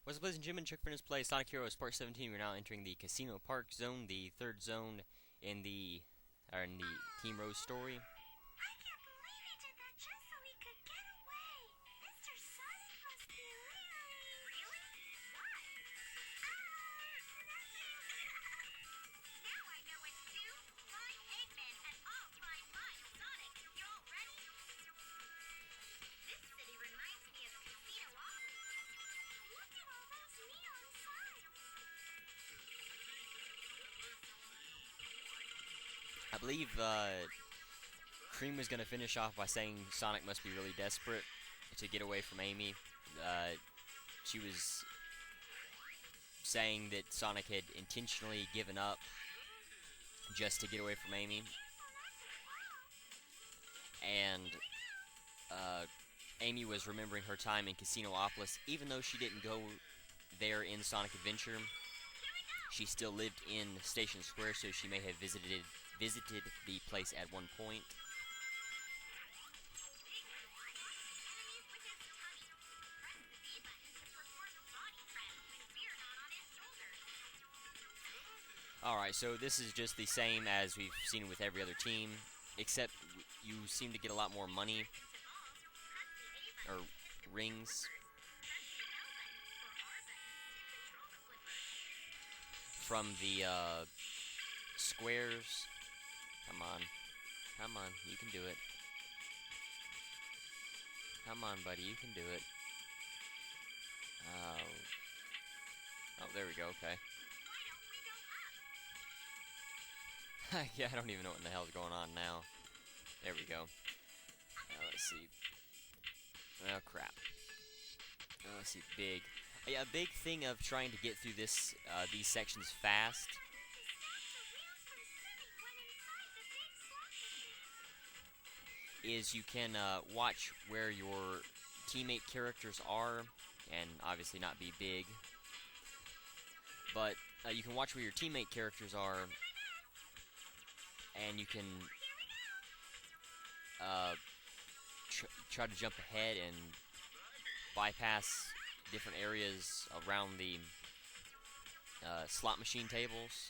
What's up, ladies and gentlemen? ChuckfinleLP Play Sonic Heroes Part 17. We're now entering the Casino Park Zone, the third zone in the Team Rose story. I can't believe he did that just so he could get away. Mr. Sonic must be really... Really? Why? Now I know what to do. Find Eggman and I'll find my Sonic. You all ready? This city reminds me of Casino-opolis. Look at all those neon signs. I believe Cream was going to finish off by saying Sonic must be really desperate to get away from Amy. She was saying that Sonic had intentionally given up just to get away from Amy. And Amy was remembering her time in Casino-opolis. Even though she didn't go there in Sonic Adventure, she still lived in Station Square, so she may have visited the place at one point. Alright, so this is just the same as we've seen with every other team, except you seem to get a lot more money, or rings, from the squares. Come on, you can do it. Come on, buddy, you can do it. Oh, there we go, okay. Yeah, I don't even know what in the hell's going on now. There we go. Let's see. Oh, crap. Let's see, big. Yeah, a big thing of trying to get through this, these sections fast is you can watch where your teammate characters are, and obviously not be big, but you can watch where your teammate characters are, and you can try to jump ahead and bypass different areas around the slot machine tables.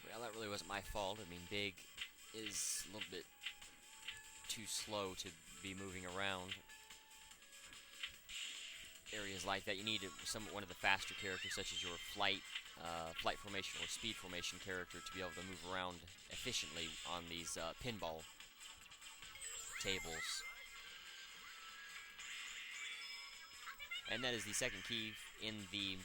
Well, that really wasn't my fault. I mean, Big is a little bit too slow to be moving around areas like that. You need one of the faster characters, such as your flight formation or speed formation character, to be able to move around efficiently on these pinball tables. And that is the second key in the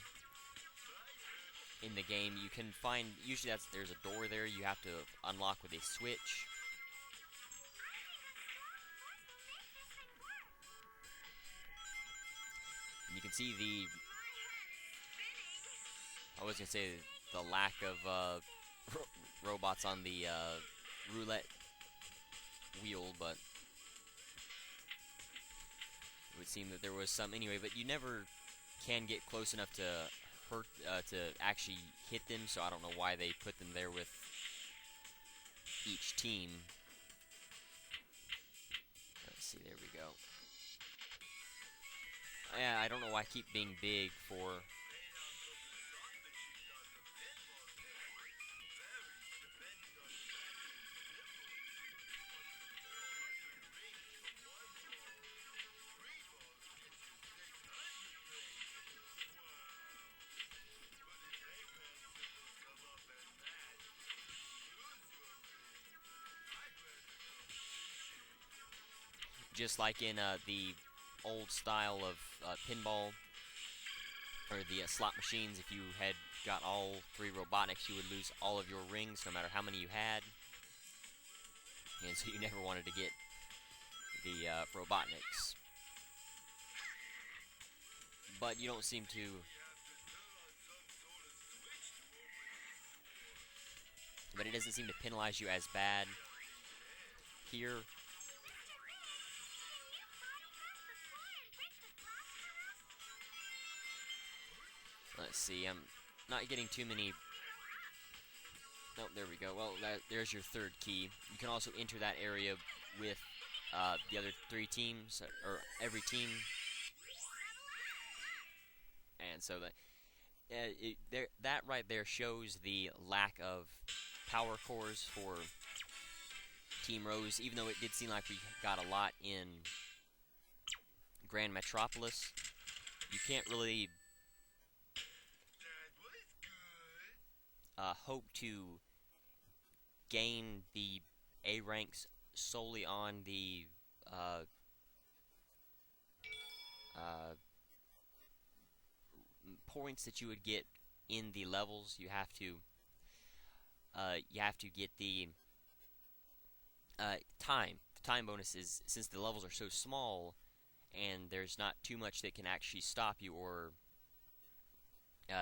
game. You can find, usually there's a door there you have to unlock with a switch. And you can see I was going to say the lack of robots on the roulette wheel, but it would seem that there was some anyway. But you never can get close enough to hurt, to actually hit them, so I don't know why they put them there with each team. Let's see, there we go. Yeah, I don't know why I keep being big for... Just like in the old style of pinball, or the slot machines, if you had got all 3 Robotniks, you would lose all of your rings, no matter how many you had. And so you never wanted to get the Robotniks. But you don't seem to... But it doesn't seem to penalize you as bad here. Let's see, I'm not getting too many Oh, there we go. Well, there's your third key. You can also enter that area with the other 3 teams, or every team. And so that right there shows the lack of power cores for Team Rose, even though it did seem like we got a lot in Grand Metropolis. You can't really hope to gain the A ranks solely on the points that you would get in the levels. You have to get the time. The time bonus is, since the levels are so small and there's not too much that can actually stop you or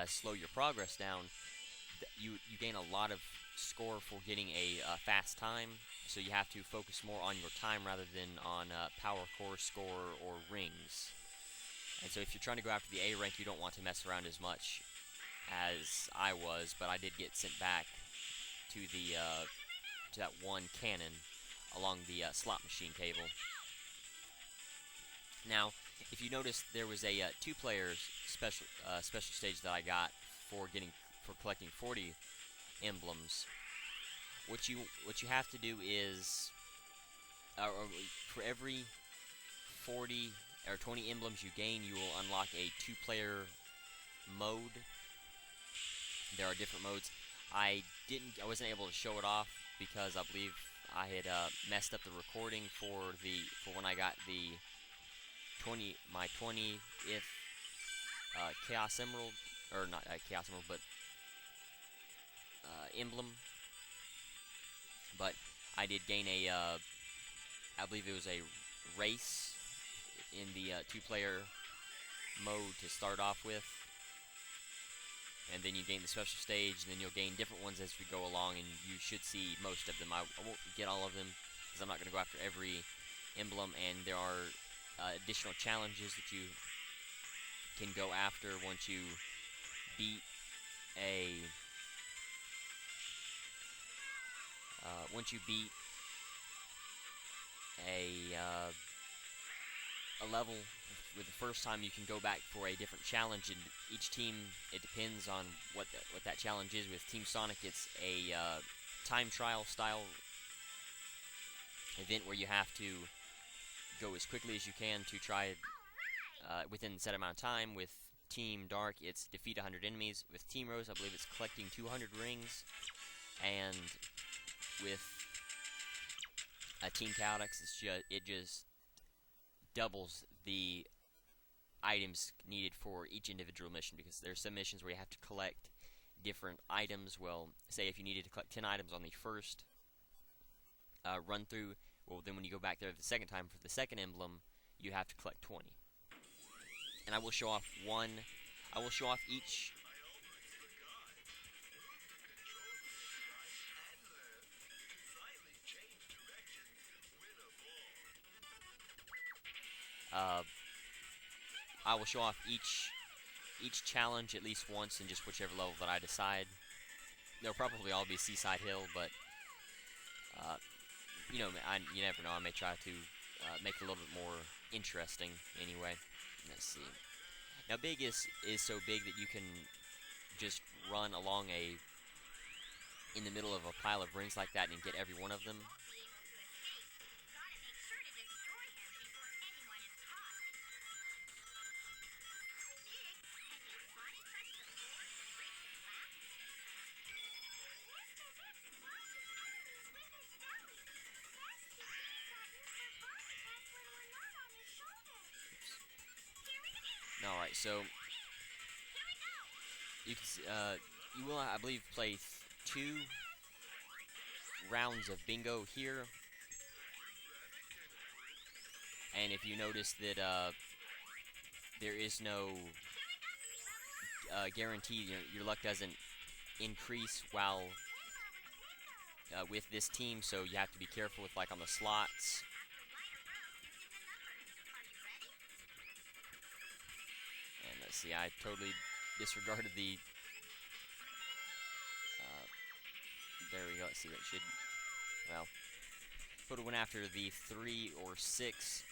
slow your progress down, you gain a lot of score for getting a fast time, so you have to focus more on your time rather than on power core score or rings. And so if you're trying to go after the A rank, you don't want to mess around as much as I was, but I did get sent back to the to that one cannon along the slot machine table. Now, if you notice, there was a 2-player special stage that I got for collecting 40 emblems. What you have to do is, for every 40 or 20 emblems you gain, you will unlock a 2-player mode. There are different modes. I wasn't able to show it off because I believe I had messed up the recording for when I got my 20th Chaos Emerald, or not Chaos Emerald, but emblem. But I did gain I believe it was a race in the 2-player mode to start off with. And then you gain the special stage, and then you'll gain different ones as we go along, and you should see most of them. I won't get all of them, because I'm not going to go after every emblem, and there are additional challenges that you can go after once you beat a level with the first time. You can go back for a different challenge, and each team, it depends on what that challenge is. With Team Sonic, it's a time trial style event where you have to go as quickly as you can to try within a set amount of time. With Team Dark, it's defeat 100 enemies. With Team Rose, I believe it's collecting 200 rings. And with Team Chaotix, it just doubles the items needed for each individual mission, because there's some missions where you have to collect different items. Well, say if you needed to collect 10 items on the first run through, well, then when you go back there the second time for the second emblem, you have to collect 20. And I will show off each. I will show off each challenge at least once in just whichever level that I decide. They'll probably all be Seaside Hill, but you never know. I may try to make it a little bit more interesting. Anyway, let's see. Now, big is so big that you can just run along in the middle of a pile of rings like that and get every one of them. Alright, so you will, I believe, play 2 rounds of bingo here. And if you notice that there is no guarantee, your luck doesn't increase while with this team, so you have to be careful with, like, on the slots. See, I totally disregarded the there we go. Let's see what it should. Well, if it would have went after the 3 or 6,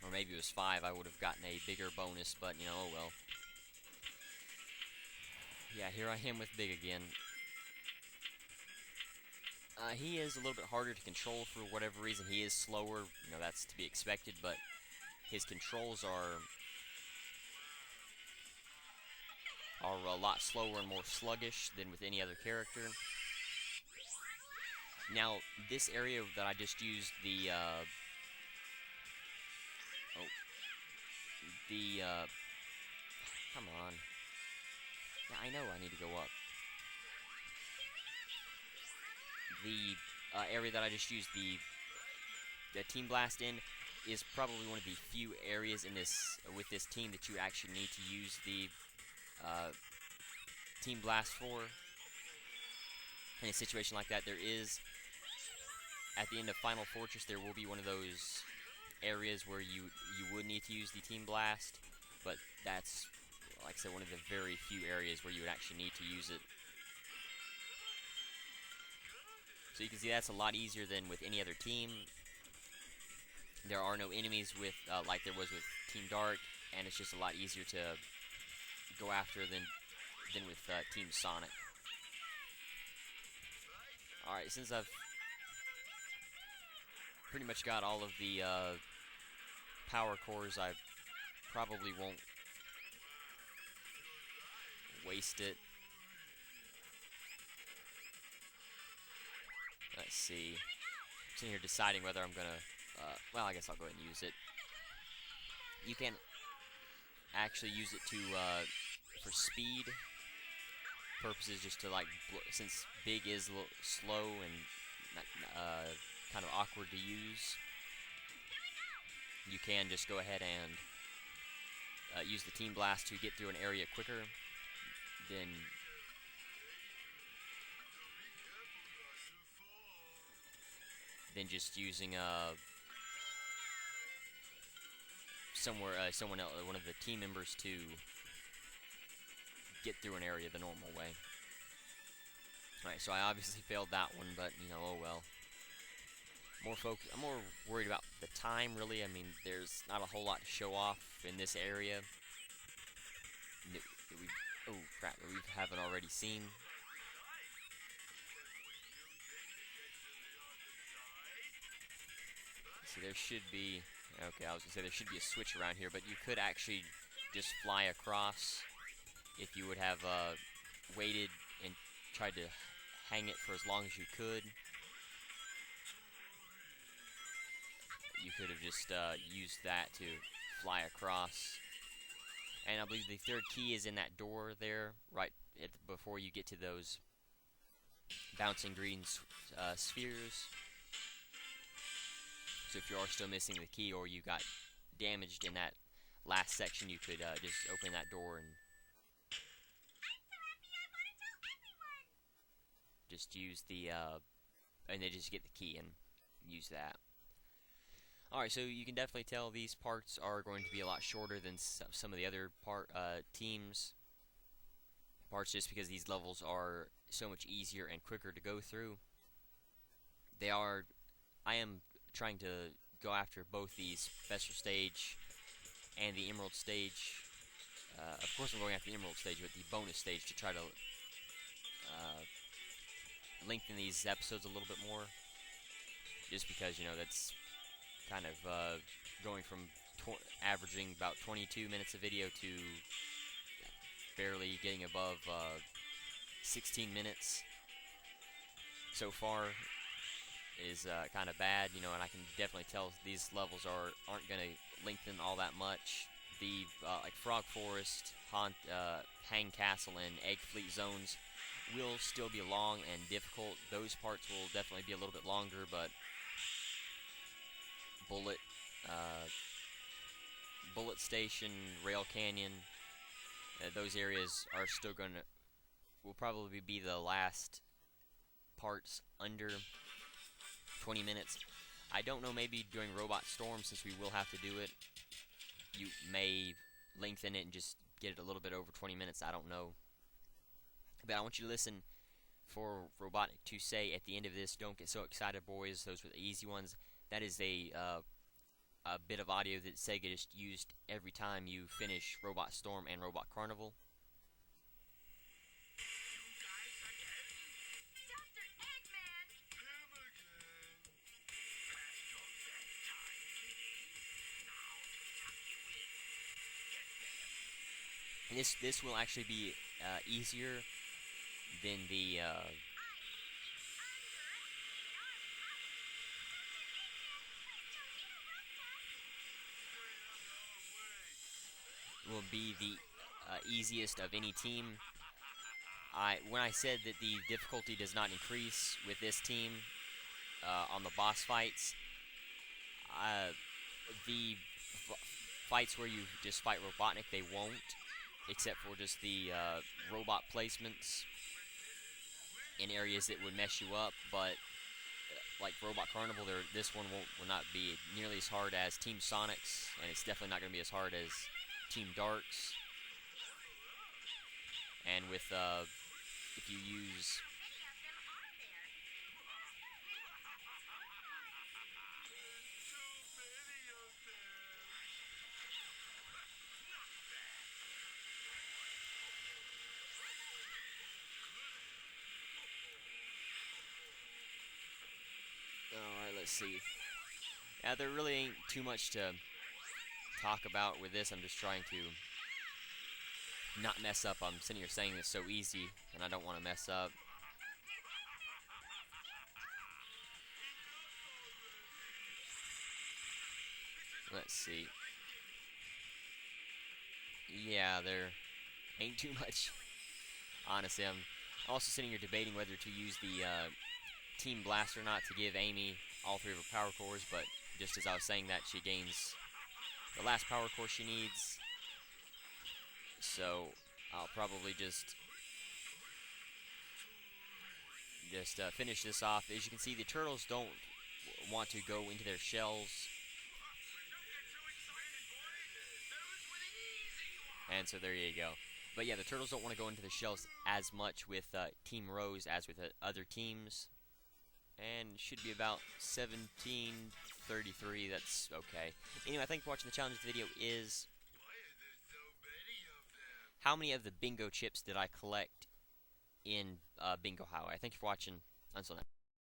or maybe it was 5, I would have gotten a bigger bonus. But you know, oh well. Yeah, here I am with Big again. He is a little bit harder to control for whatever reason. He is slower. You know, that's to be expected. But his controls are a lot slower and more sluggish than with any other character. Now, this area that I just used the come on. Yeah, I know I need to go up. The area that I just used the Team Blast in is probably one of the few areas in this with this team that you actually need to use the Team Blast for. In a situation like that, there is, at the end of Final Fortress, there will be one of those areas where you would need to use the Team Blast, but that's, like I said, one of the very few areas where you would actually need to use it. So you can see that's a lot easier than with any other team. There are no enemies with like there was with Team Dark, and it's just a lot easier to go after than with Team Sonic. Alright, since I've pretty much got all of the power cores, I probably won't waste it. Let's see. I'm sitting here deciding whether I'm gonna, well, I guess I'll go ahead and use it. You can actually use it to, for speed purposes, just to like, since Big is a little slow and kind of awkward to use, you can just go ahead and use the Team Blast to get through an area quicker than just using someone else, one of the team members, to get through an area the normal way. Alright, so I obviously failed that one, but you know, oh well. I'm more worried about the time, really. I mean, there's not a whole lot to show off in this area that we haven't already seen. See, there should be, okay, I was gonna say there should be a switch around here, but you could actually just fly across if you would have waited and tried to hang it for as long as you could. You could have just used that to fly across. And I believe the third key is in that door there, right before you get to those bouncing green spheres. So if you are still missing the key, or you got damaged in that last section, you could just open that door and just use the, and then just get the key and use that. Alright, so you can definitely tell these parts are going to be a lot shorter than some of the other teams' parts, just because these levels are so much easier and quicker to go through. I am trying to go after both the special stage and the emerald stage. Of course I'm going after the emerald stage, but the bonus stage, to try to lengthen these episodes a little bit more, just because, you know, that's kind of going from averaging about 22 minutes of video to barely getting above 16 minutes so far is kind of bad, you know, and I can definitely tell these levels aren't going to lengthen all that much. The like Frog Forest, Hang Castle, and Egg Fleet zones will still be long and difficult. Those parts will definitely be a little bit longer, but Bullet Station, Rail Canyon, those areas are still will probably be the last parts under 20 minutes. I don't know, maybe during Robot Storm, since we will have to do it, you may lengthen it and just get it a little bit over 20 minutes. I don't know. But I want you to listen for Robotnik to say at the end of this, don't get so excited, boys. Those were the easy ones. That is a bit of audio that Sega just used every time you finish Robot Storm and Robot Carnival. And this will actually be easier than the easiest of any team. When I said that the difficulty does not increase with this team on the boss fights, the fights where you just fight Robotnik, they won't, except for just the robot placements in areas that would mess you up. But like Robot Carnival, this one will not be nearly as hard as Team Sonic's, and it's definitely not going to be as hard as Team Dark's. And with if you use Alright, let's see. Yeah, there really ain't too much to talk about with this. I'm just trying to not mess up. I'm sitting here saying it's so easy, and I don't want to mess up. Let's see. Yeah, there ain't too much. Honestly, I'm also sitting here debating whether to use the Team Blast or not to give Amy all 3 of her power cores, but just as I was saying that, she gains the last power core she needs. So I'll probably just finish this off. As you can see, the turtles don't want to go into their shells, and so there you go. But yeah, the turtles don't want to go into the shells as much with Team Rose as with other teams, and should be about 17:33. That's okay. Anyway, thank you for watching. The challenge of the video is, how many of the bingo chips did I collect in Bingo Highway? Thank you for watching. Until next.